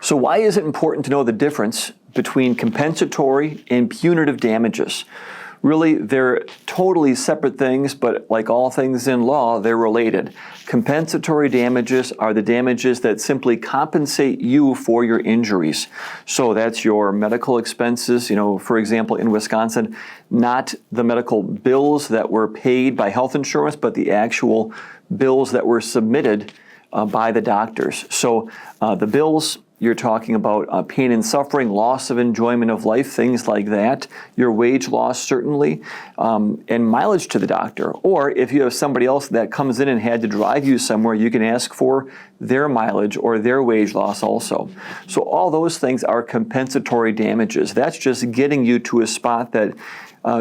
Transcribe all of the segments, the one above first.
So why is it important to know the difference between compensatory and punitive damages? Really, they're totally separate things, but like all things in law, they're related. Compensatory damages are the damages that simply compensate you for your injuries. So that's your medical expenses, for example, in Wisconsin, not the medical bills that were paid by health insurance, but the actual bills that were submitted by the doctors. So the bills, you're talking about pain and suffering, loss of enjoyment of life, things like that, your wage loss certainly, and mileage to the doctor. Or if you have somebody else that comes in and had to drive you somewhere, you can ask for their mileage or their wage loss also. So all those things are compensatory damages. That's just getting you to a spot that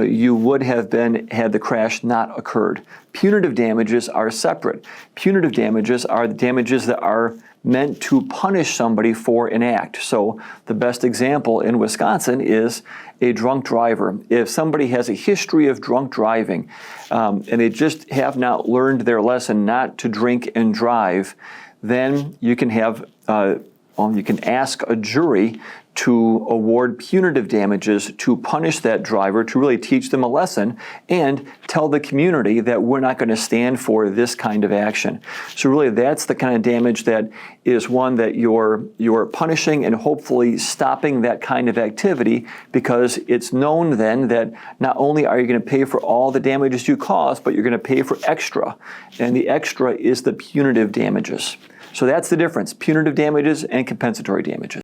you would have been had the crash not occurred. Punitive damages are separate. Punitive damages are the damages that are meant to punish somebody for an act. So the best example in Wisconsin is a drunk driver. If somebody has a history of drunk driving and they just have not learned their lesson not to drink and drive, then you can have you can ask a jury to award punitive damages to punish that driver, to really teach them a lesson and tell the community that we're not going to stand for this kind of action. So really that's the kind of damage that is one that you're punishing and hopefully stopping that kind of activity, because it's known then that not only are you going to pay for all the damages you caused, but you're going to pay for extra. And the extra is the punitive damages. So that's the difference, punitive damages and compensatory damages.